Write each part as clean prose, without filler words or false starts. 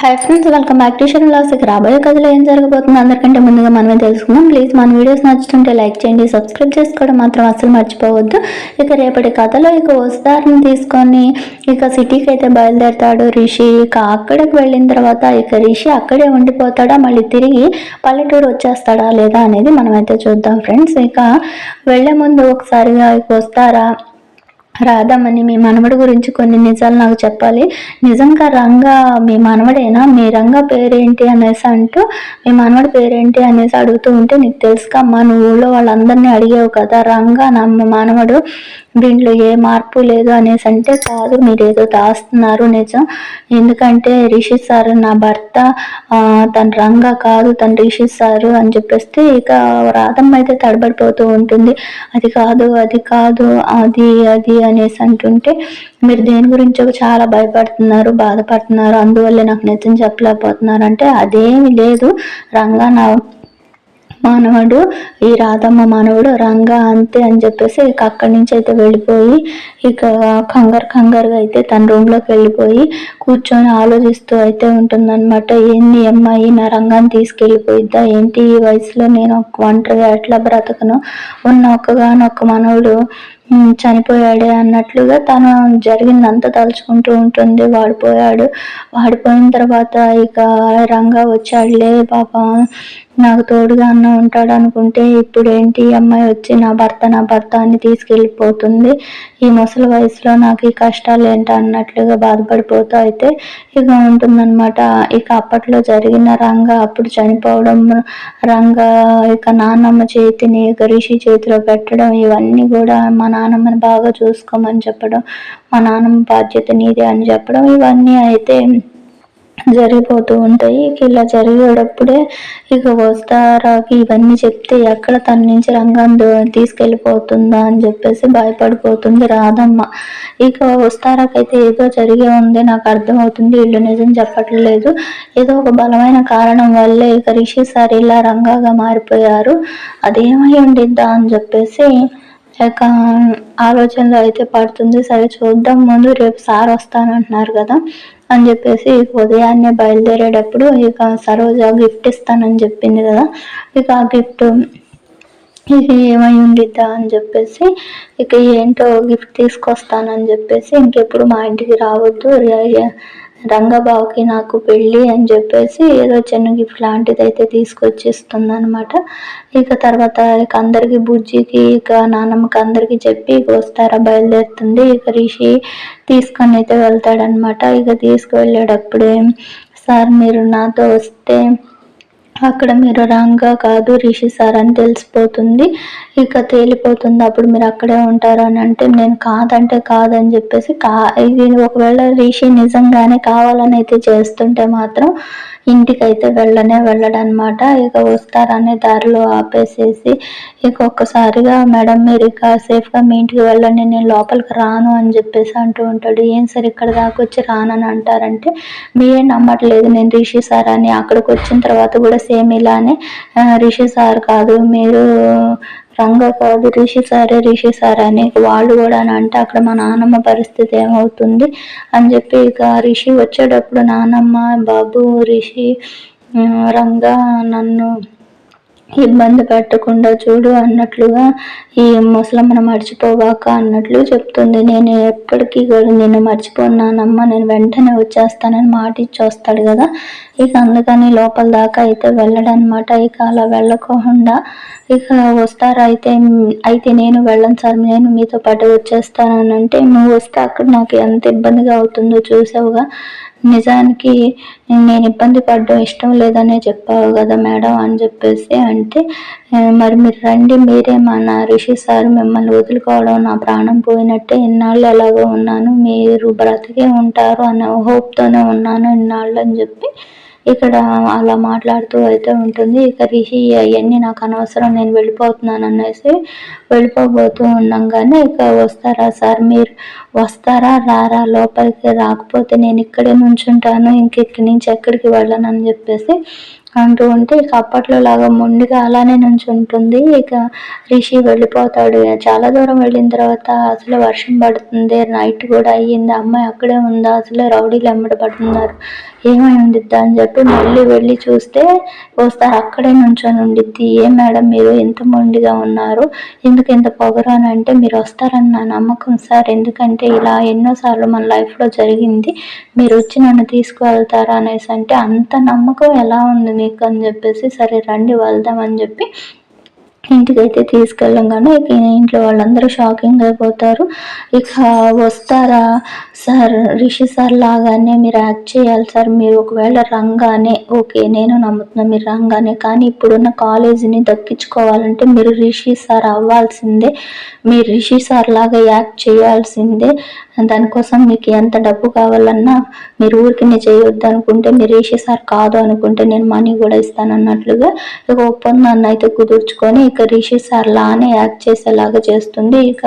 Hi friends, welcome back to schedule vlogs. రాబోయే కథలో ఏం జరగబోతుందో అందరికంటే ముందుగా మనమే తెలుసుకుందాం. ప్లీజ్ మన వీడియోస్ నచ్చుతుంటే లైక్ చేయండి, సబ్స్క్రైబ్ చేసుకోవడం మాత్రం అస్సలు మర్చిపోవద్దు. ఇక రేపటి కథలో వస్తారని తీసుకొని సిటీకి అయితే బయలుదేరతాడు రిషి. అక్కడికి వెళ్ళిన తర్వాత రిషి అక్కడే ఉండిపోతాడా, మళ్ళీ తిరిగి పల్లెటూరు వచ్చేస్తాడా లేదా అనేది మనమైతే చూద్దాం ఫ్రెండ్స్. వెళ్లే ముందు ఒకసారిగా వస్తారా రాధమ్మని, మీ మనవడి గురించి కొన్ని నిజాలు నాకు చెప్పాలి. నిజంగా రంగా మీ మనవడేనా, మీ రంగా పేరేంటి అనేసి అంటూ, మీ మనవడి పేరేంటి అనేసి అడుగుతూ ఉంటే, నీకు తెలుసుకమ్మా, నువ్వు ఊళ్ళో వాళ్ళందరినీ అడిగావు కదా, రంగా నా మనవడు, దీంట్లో ఏ మార్పు లేదు అనేసి అంటే, కాదు మీరు ఏదో దాస్తున్నారు, నిజం. ఎందుకంటే రిషి సార్ నా భర్త, తన రంగా కాదు, తను రిషి సారు అని చెప్పేస్తే రాధమ్మ అయితే తడబడిపోతూ ఉంటుంది. అది కాదు అది కాదు అది అది అనేసి అంటుంటే, మీరు దేని గురించో చాలా భయపడుతున్నారు, బాధపడుతున్నారు, అందువల్లే నాకు నిజం చెప్పలేకపోతున్నారు అంటే, అదేమి లేదు రంగా నా మానవుడు, ఈ రాధమ్మ మానవుడు రంగా అంతే అని చెప్పేసి అక్కడి నుంచి అయితే వెళ్ళిపోయి కంగారుగా అయితే తన రూమ్లోకి వెళ్ళిపోయి కూర్చొని ఆలోచిస్తూ అయితే ఉంటుందన్నమాట. ఏంది అమ్మాయి నా రంగాన్ని తీసుకెళ్ళిపోయిద్దా ఏంటి, ఈ వయసులో నేను ఒంటరిగా ఎట్లా బ్రతకను, ఉన్న ఒక్కగానొక్క మనవుడు చనిపోయాడే అన్నట్లుగా తను జరిగిందంతా తలుచుకుంటూ ఉంటుంది. వాడిపోయిన తర్వాత రంగా వచ్చాడులే పాప, నాకు తోడుగా ఉంటాడు అనుకుంటే, ఇప్పుడు ఏంటి అమ్మాయి వచ్చి నా భర్త అని తీసుకెళ్ళిపోతుంది, ఈ ముసలి వయసులో నాకు ఈ కష్టాలు ఏంటి అన్నట్లుగా బాధపడిపోతూ అయితే ఉంటుందన్నమాట. అప్పట్లో జరిగిన రంగా అప్పుడు చనిపోవడం, రంగా నాన్నమ్మ చేతిని రిషి చేతిలో పెట్టడం, ఇవన్నీ కూడా మా నాన్నమ్మని బాగా చూసుకోమని చెప్పడం, మా నాన్నమ్మ బాధ్యత నీదే అని చెప్పడం, ఇవన్నీ అయితే జరిగిపోతూ ఉంటాయి. ఇలా జరిగేటప్పుడే వస్తారాకి ఇవన్నీ చెప్తే ఎక్కడ తన నుంచి రంగాన్ని తీసుకెళ్ళిపోతుందా అని చెప్పేసి భయపడిపోతుంది రాధమ్మ. వస్తారాకైతే ఏదో జరిగే ఉంది, నాకు అర్థమవుతుంది, వీళ్ళు నిజం చెప్పట్లేదు, ఏదో ఒక బలమైన కారణం వల్లే రిషి సార్ ఇలా రంగాగా మారిపోయారు, అదేమై ఉండిద్దా అని చెప్పేసి ఆలోచనలో అయితే పడుతుంది. సరే చూద్దాం, ముందు రేపు సార్ వస్తానంటున్నారు కదా అని చెప్పేసి ఉదయాన్నే బయలుదేరేటప్పుడు సరోజ గిఫ్ట్ ఇస్తానని చెప్పింది కదా, ఆ గిఫ్ట్ ఏమై ఉండిద్దా అని చెప్పేసి ఏంటో గిఫ్ట్ తీసుకొస్తానని చెప్పేసి, ఇంకెప్పుడు మా ఇంటికి రావద్దు, రంగబాబుకి నాకు పెళ్ళి అని చెప్పేసి ఏదో చిన్న గిఫ్ట్ లాంటిది అయితే తీసుకొచ్చి ఇస్తుంది అనమాట. తర్వాత అందరికి బుజ్జికి నాన్నమ్మకి అందరికి చెప్పి వస్తారా బయలుదేరుతుంది. రిషి తీసుకొని అయితే వెళ్తాడనమాట. తీసుకువెళ్ళేటప్పుడే, సార్ మీరు నాతో వస్తే అక్కడ మీరు రంగా కాదు రిషి సార్ అని తెలిసిపోతుంది, తేలిపోతుంది, అప్పుడు మీరు అక్కడే ఉంటారు అని అంటే, నేను కాదంటే కాదని చెప్పేసి ఇది ఒకవేళ రిషి నిజంగానే కావాలని అయితే చేస్తుంటే మాత్రం ఇంటికైతే వెళ్ళడనమాట. వస్తారనే దారిలో ఆపేసేసి ఒక్కసారిగా, మేడం మీరు సేఫ్గా మీ ఇంటికి వెళ్ళండి, నేను లోపలికి రాను అని చెప్పేసి అంటూ ఉంటాడు. ఏం సార్ ఇక్కడ దాకా వచ్చి రానని అంటారంటే, మీరే నమ్మట్లేదు నేను రిషి సార్ అని. అక్కడికి వచ్చిన తర్వాత కూడా సేమ్ ఇలానే రిషి సార్ కాదు, మీరు రంగా కాదు రిషి సార్ అని వాళ్ళు కూడా అని అంటే, అక్కడ మా నాన్నమ్మ పరిస్థితి ఏమవుతుంది అని చెప్పి రిషి వచ్చేటప్పుడు, నాన్నమ్మ బాబు రిషి రంగా నన్ను ఇబ్బంది పెట్టకుండా చూడు అన్నట్లుగా, ఈ ముసలమ్మను మర్చిపోవాక అన్నట్లు చెప్తుంది. నేను ఎప్పటికీ కూడా నిన్ను మర్చిపోన్నానమ్మా, నేను వెంటనే వచ్చేస్తానని మాట ఇచ్చి వస్తాడు కదా. అందుకని లోపల దాకా అయితే వెళ్ళడనమాట. అలా వెళ్ళకుండా వస్తారా అయితే నేను వెళ్ళను సార్, నేను మీతో పాటు వచ్చేస్తానని అంటే, నువ్వు వస్తే అక్కడ నాకు ఎంత ఇబ్బందిగా అవుతుందో చూసావుగా, నిజానికి నేను ఇబ్బంది పడడం ఇష్టం లేదనే చెప్పావు కదా మేడం అని చెప్పేసి అంటే, మరి మీరు రండి, మీరేమన్నా రిషి సార్ మిమ్మల్ని వదులుకోవడం నా ప్రాణం పోయినట్టే, ఇన్నాళ్ళు ఎలాగో ఉన్నాను, మీరు బ్రతికే ఉంటారు అనే హోప్తోనే ఉన్నాను ఇన్నాళ్ళు అని చెప్పి అలా మాట్లాడుతూ అయితే ఉంటుంది. రిషి అవన్నీ నాకు అనవసరం, నేను వెళ్ళిపోతున్నాను అనేసి వెళ్ళిపోబోతూ ఉండంగానే, వస్తారా సార్, మీరు వస్తారా రారా, లోపలికి రాకపోతే నేను ఇక్కడే నుంచుంటాను, ఇక్కడి నుంచి ఎక్కడికి వెళ్ళను అని చెప్పేసి అంటూ ఉంటే ఇక అప్పట్లో లాగా మొండిగా అలానే నుంచుంటుంది. ఇక రిషి వెళ్ళిపోతాడు. చాలా దూరం వెళ్ళిన తర్వాత అసలు వర్షం పడుతుంది. నైట్ కూడా అయ్యింది. అమ్మాయి అక్కడే ఉందా? అసలే రౌడీలు ఎమ్మట పడుతున్నారు. ఏమై ఉండిద్దా అని చెప్పి మళ్ళీ వెళ్ళి చూస్తే వస్తారు అక్కడే నుంచొని ఉండిద్ది. ఏం మేడం మీరు ఇంత మొండిగా ఉన్నారు? ఎందుకు ఇంత పొగరు అని అంటే, మీరు వస్తారని నా నమ్మకం సార్. ఎందుకంటే ఇలా ఎన్నోసార్లు మన లైఫ్లో జరిగింది. మీరు వచ్చి నన్ను తీసుకువెళ్తారా అనేసి అంటే, అంత నమ్మకం ఎలా ఉంది మీకు అని చెప్పేసి, సరే రండి వెళ్దాం అని చెప్పి ఇంటికైతే తీసుకెళ్ళంగానే ఇక ఇంట్లో వాళ్ళందరూ షాకింగ్ అయిపోతారు. ఇక వస్తారా సార్, రిషి సార్ లాగానే మీరు యాక్ట్ చేయాలి సార్. మీరు ఒకవేళ రంగానే ఓకే, నేను నమ్ముతున్నా మీరు రంగానే, కానీ ఇప్పుడున్న కాలేజీని దక్కించుకోవాలంటే మీరు రిషి సార్ అవ్వాల్సిందే. మీరు రిషి సార్ లాగా యాక్ట్ చేయాల్సిందే. దానికోసం మీకు ఎంత డబ్బు కావాలన్నా మీరు ఊరికినే చేయొద్దు అనుకుంటే, మీరు రిషి సార్ కాదు అనుకుంటే నేను మనీ కూడా ఇస్తాను అన్నట్లుగా ఇక ఒప్పందాన్ని అయితే కుదుర్చుకొని ఇక రిషి సార్ లానే యాక్ట్ చేసేలాగా చేస్తుంది. ఇక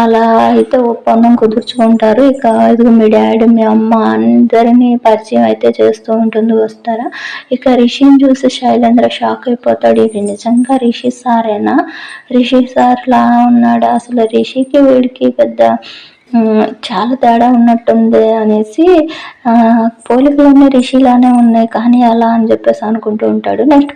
అలా అయితే ఒప్పందం కుదుర్చుకుంటారు. ఇక ఇదిగో మీ డాడీ మీ అమ్మ అందరినీ పరిచయం అయితే చేస్తూ ఉంటుంది వస్తారా. ఇక రిషిని చూసి శైలేంద్ర షాక్ అయిపోతాడు. ఇది నిజంగా రిషి సారేనా? రిషి సార్ లా ఉన్నాడా? అసలు రిషికి వీడికి పెద్ద చాలా తేడా ఉన్నట్టుంది అనేసి పోలికలన్నీ రిషిలానే ఉన్నాయి కానీ అలా అని చెప్పేసి అనుకుంటూ ఉంటాడు. నెక్స్ట్